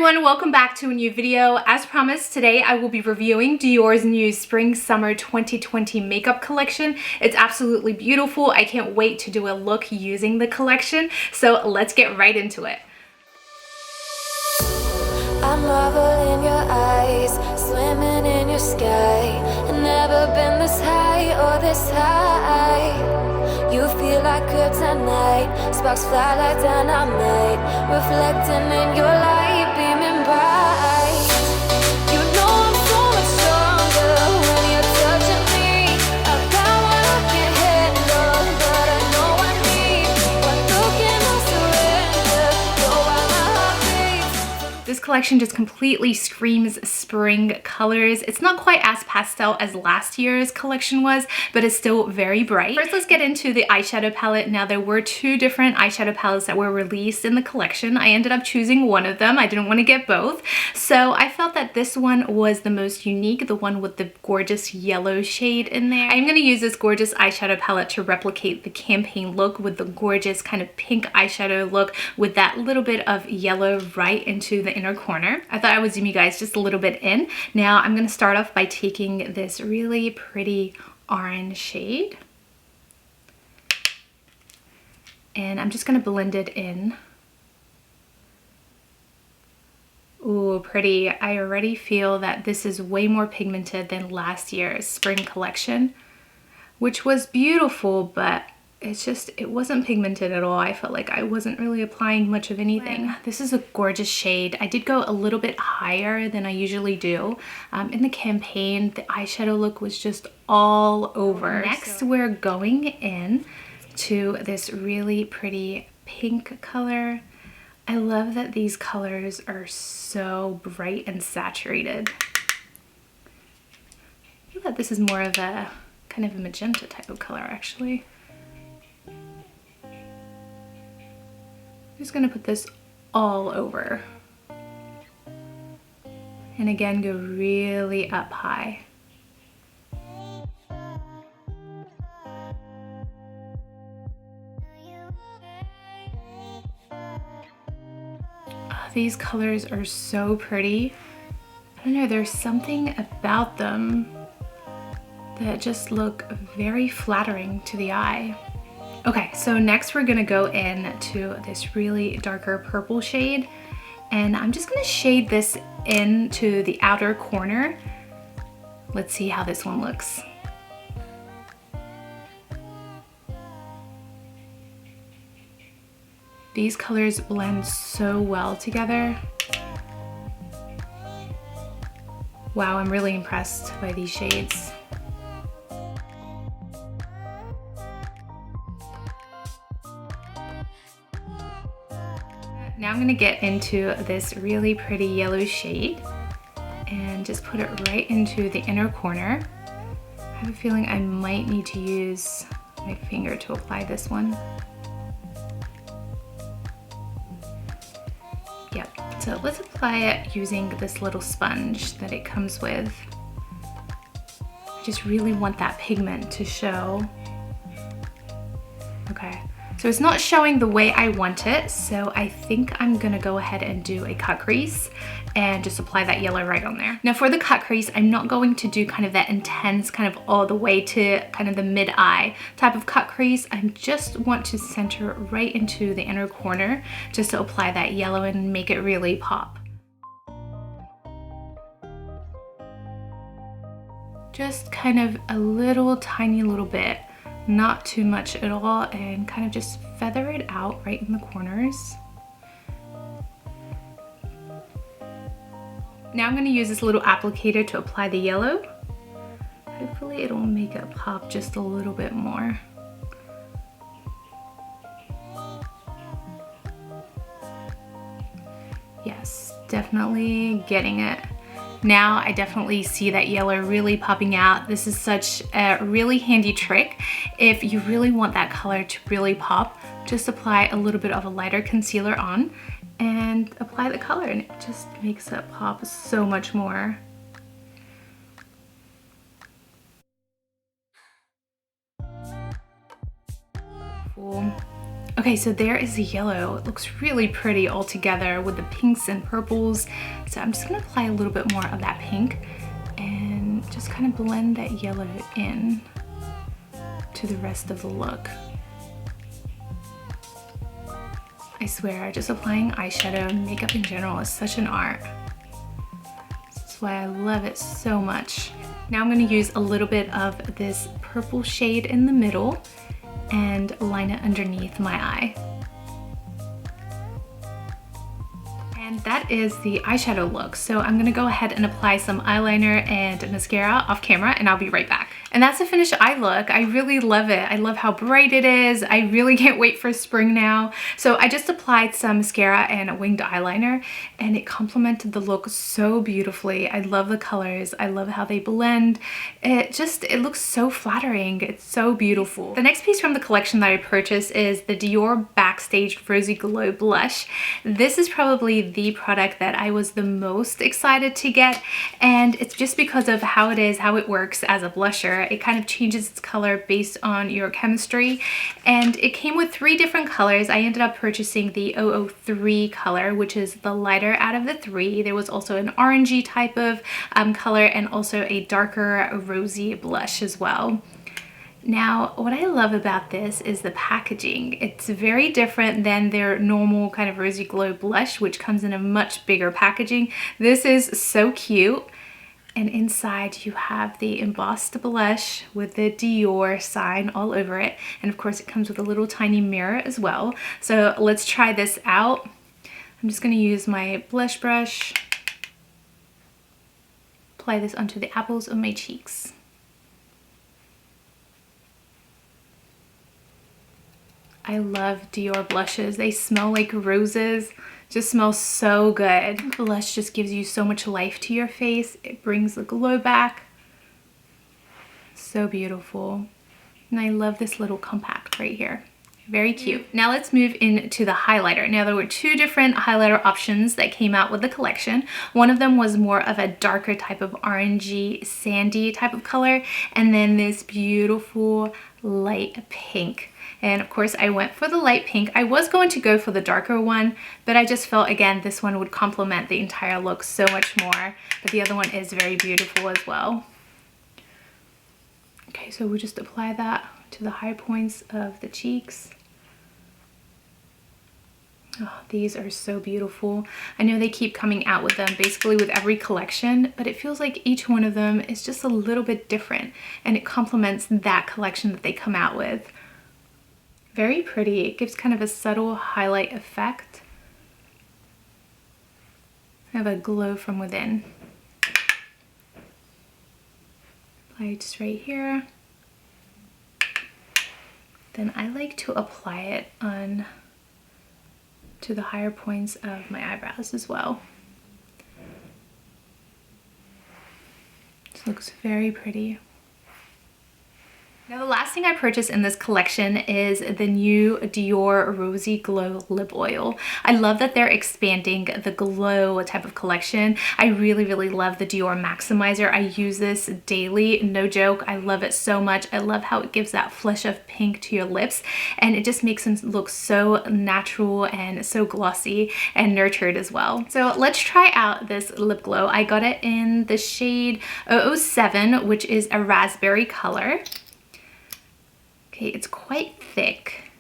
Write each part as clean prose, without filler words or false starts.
everyone, welcome back to a new video. As promised, today I will be reviewing Dior's new Spring Summer 2020 makeup collection. It's absolutely beautiful. I can't wait to do a look using the collection. So let's get right into it. I marvel in your eyes, swimming in your sky. I've never been this high or this high. You feel like kryptonite, sparks fly like dynamite, reflecting in your light, beaming bright. You know I'm so much stronger when you're touching me. I've got what I can't handle, but I know I need. What look can I surrender? Know why my heart beats. This collection just completely screams spring colors. It's not quite as pastel as last year's collection was, but it's still very bright. First, let's get into the eyeshadow palette. Now, there were two different eyeshadow palettes that were released in the collection. I ended up choosing one of them. I didn't want to get both. So I felt that this one was the most unique, the one with the gorgeous yellow shade in there. I'm going to use this gorgeous eyeshadow palette to replicate the campaign look with the gorgeous kind of pink eyeshadow look with that little bit of yellow right into the inner corner. I thought I would zoom you guys just a little bit in. Now I'm going to start off by taking this really pretty orange shade and I'm just going to blend it in. Ooh, pretty. I already feel that this is way more pigmented than last year's spring collection, which was beautiful, but it wasn't pigmented at all. I felt like I wasn't really applying much of anything. Wow. This is a gorgeous shade. I did go a little bit higher than I usually do. In the campaign, the eyeshadow look was just all over. Next, we're going in to this really pretty pink color. I love that these colors are so bright and saturated. I feel that this is more of a kind of a magenta type of color, actually. I'm just gonna put this all over. And again, go really up high. Oh, these colors are so pretty. I don't know, there's something about them that just look very flattering to the eye. Okay, so next we're gonna go in to this really darker purple shade, and I'm just gonna shade this into the outer corner. Let's see how this one looks. These colors blend so well together. Wow, I'm really impressed by these shades. Now I'm gonna get into this really pretty yellow shade and just put it right into the inner corner. I have a feeling I might need to use my finger to apply this one. Yep, so let's apply it using this little sponge that it comes with. I just really want that pigment to show. Okay. So it's not showing the way I want it, so I think I'm gonna go ahead and do a cut crease and just apply that yellow right on there. Now for the cut crease, I'm not going to do kind of that intense, kind of all the way to kind of the mid-eye type of cut crease. I just want to center right into the inner corner just to apply that yellow and make it really pop. Just kind of a little tiny little bit. Not too much at all, and kind of just feather it out right in the corners. Now I'm going to use this little applicator to apply the yellow. Hopefully it'll make it pop just a little bit more. Yes, definitely getting it. Now I definitely see that yellow really popping out. This is such a really handy trick. If you really want that color to really pop, just apply a little bit of a lighter concealer on and apply the color, and it just makes it pop so much more. Cool. Okay, so there is the yellow. It looks really pretty all together with the pinks and purples. So I'm just gonna apply a little bit more of that pink and just kind of blend that yellow in to the rest of the look. I swear, just applying eyeshadow and makeup in general is such an art. That's why I love it so much. Now I'm gonna use a little bit of this purple shade in the middle and line it underneath my eye. And that is the eyeshadow look. So I'm gonna go ahead and apply some eyeliner and mascara off camera and I'll be right back. And that's the finished eye look. I really love it. I love how bright it is. I really can't wait for spring now. So I just applied some mascara and a winged eyeliner and it complemented the look so beautifully. I love the colors. I love how they blend. It looks so flattering. It's so beautiful. The next piece from the collection that I purchased is the Dior Backstage Rosy Glow Blush. This is probably the product that I was the most excited to get, and it's just because of how it works as a blusher. It kind of changes its color based on your chemistry, and it came with 3 different colors. I ended up purchasing the 003 color, which is the lighter out of the 3. There was also an orangey type of color and also a darker rosy blush as well. Now, what I love about this is the packaging. It's very different than their normal kind of Rosy Glow blush, which comes in a much bigger packaging. This is so cute. And inside you have the embossed blush with the Dior sign all over it. And of course it comes with a little tiny mirror as well. So let's try this out. I'm just gonna use my blush brush, apply this onto the apples of my cheeks. I love Dior blushes. They smell like roses. Just smells so good. Blush just gives you so much life to your face. It brings the glow back. So beautiful. And I love this little compact right here. Very cute. Now let's move into the highlighter. Now there were 2 different highlighter options that came out with the collection. One of them was more of a darker type of orangey, sandy type of color. And then this beautiful light pink. And of course I went for the light pink. I was going to go for the darker one, but I just felt, again, this one would complement the entire look so much more. But the other one is very beautiful as well. Okay, so we'll just apply that to the high points of the cheeks. Oh, these are so beautiful. I know they keep coming out with them basically with every collection, but it feels like each one of them is just a little bit different and it complements that collection that they come out with. Very pretty. It gives kind of a subtle highlight effect. I have a glow from within. Apply just right here. Then I like to apply it on to the higher points of my eyebrows as well. This looks very pretty. Now the last thing I purchased in this collection is the new Dior Rosy Glow Lip Oil. I love that they're expanding the glow type of collection. I really, really love the Dior Maximizer. I use this daily, no joke. I love it so much. I love how it gives that flush of pink to your lips and it just makes them look so natural and so glossy and nurtured as well. So let's try out this lip glow. I got it in the shade 007, which is a raspberry color. Okay, it's quite thick.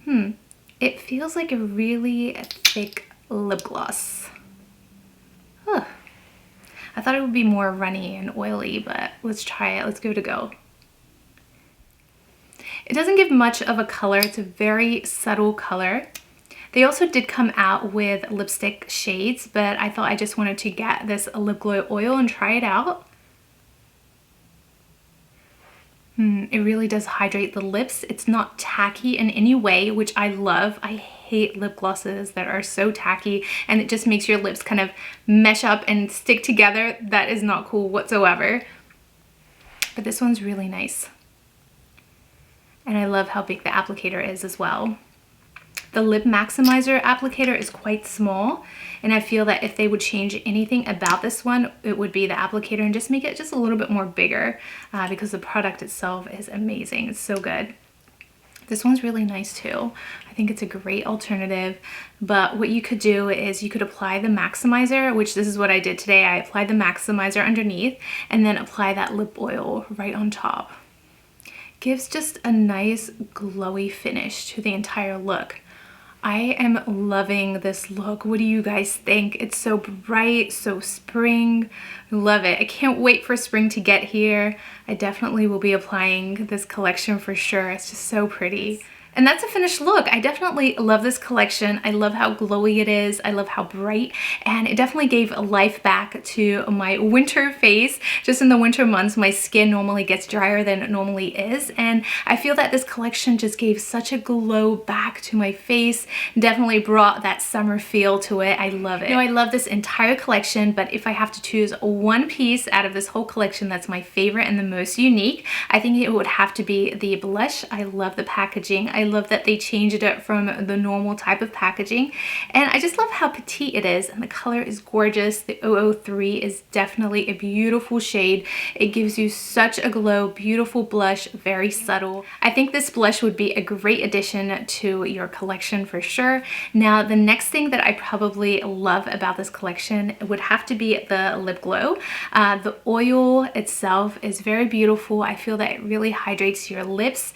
It feels like a really thick lip gloss. Huh. I thought it would be more runny and oily, but let's try it. Let's give it a go. It doesn't give much of a color. It's a very subtle color. They also did come out with lipstick shades, but I thought I just wanted to get this lip glow oil and try it out. It really does hydrate the lips. It's not tacky in any way, which I love. I hate lip glosses that are so tacky and it just makes your lips kind of mesh up and stick together. That is not cool whatsoever. But this one's really nice. And I love how big the applicator is as well. The Lip Maximizer applicator is quite small, and I feel that if they would change anything about this one, it would be the applicator and just make it just a little bit more bigger because the product itself is amazing. It's so good. This one's really nice too. I think it's a great alternative, but what you could do is you could apply the maximizer, which this is what I did today. I applied the maximizer underneath and then apply that lip oil right on top. Gives just a nice glowy finish to the entire look. I am loving this look. What do you guys think? It's so bright, so spring. Love it. I can't wait for spring to get here. I definitely will be applying this collection for sure. It's just so pretty. And that's a finished look. I definitely love this collection. I love how glowy it is. I love how bright, and it definitely gave life back to my winter face. Just in the winter months, my skin normally gets drier than it normally is, and I feel that this collection just gave such a glow back to my face. Definitely brought that summer feel to it. I love it. You know, I love this entire collection, but if I have to choose one piece out of this whole collection that's my favorite and the most unique, I think it would have to be the blush. I love the packaging. I love that they changed it from the normal type of packaging, and I just love how petite it is, and the color is gorgeous. The 003 is definitely a beautiful shade. It gives you such a glow, beautiful blush, very subtle. I think this blush would be a great addition to your collection for sure. Now, the next thing that I probably love about this collection would have to be the lip glow. The oil itself is very beautiful. I feel that it really hydrates your lips.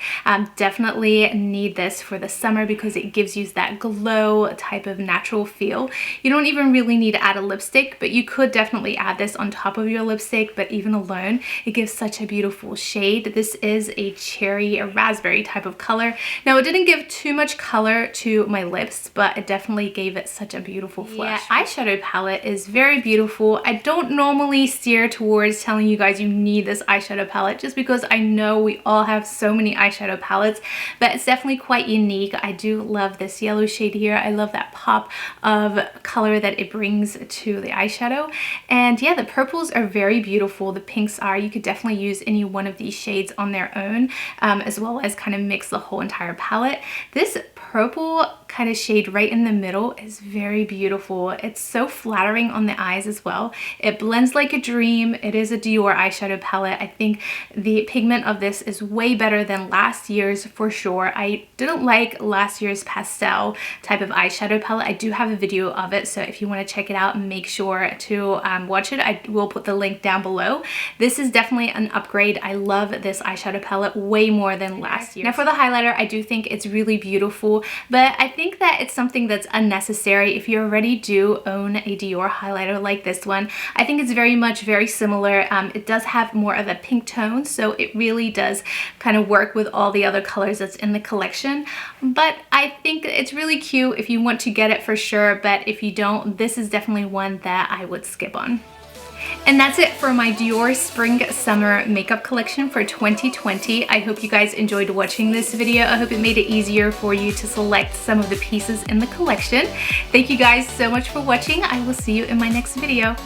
Definitely need this for the summer because it gives you that glow type of natural feel. You don't even really need to add a lipstick, but you could definitely add this on top of your lipstick, but even alone, it gives such a beautiful shade. This is a cherry or raspberry type of color. Now, it didn't give too much color to my lips, but it definitely gave it such a beautiful flush. Yeah, eyeshadow palette is very beautiful. I don't normally steer towards telling you guys you need this eyeshadow palette just because I know we all have so many eyeshadow palettes, but it's definitely quite unique. I do love this yellow shade here. I love that pop of color that it brings to the eyeshadow. And yeah, the purples are very beautiful. The pinks are. You could definitely use any one of these shades on their own, as well as kind of mix the whole entire palette. This purple kind of shade right in the middle is very beautiful. It's so flattering on the eyes as well. It blends like a dream. It is a Dior eyeshadow palette. I think the pigment of this is way better than last year's for sure. I didn't like last year's pastel type of eyeshadow palette. I do have a video of it, so if you want to check it out, make sure to watch it. I will put the link down below. This is definitely an upgrade. I love this eyeshadow palette way more than last year. Now, for the highlighter, I do think it's really beautiful, but I think that it's something that's unnecessary. If you already do own a Dior highlighter like this one, I think it's very similar. It does have more of a pink tone, so it really does kind of work with all the other colors that's in the collection. But I think it's really cute if you want to get it for sure, but if you don't, this is definitely one that I would skip on. And that's it for my Dior Spring Summer makeup collection for 2020. I hope you guys enjoyed watching this video. I hope it made it easier for you to select some of the pieces in the collection. Thank you guys so much for watching. I will see you in my next video.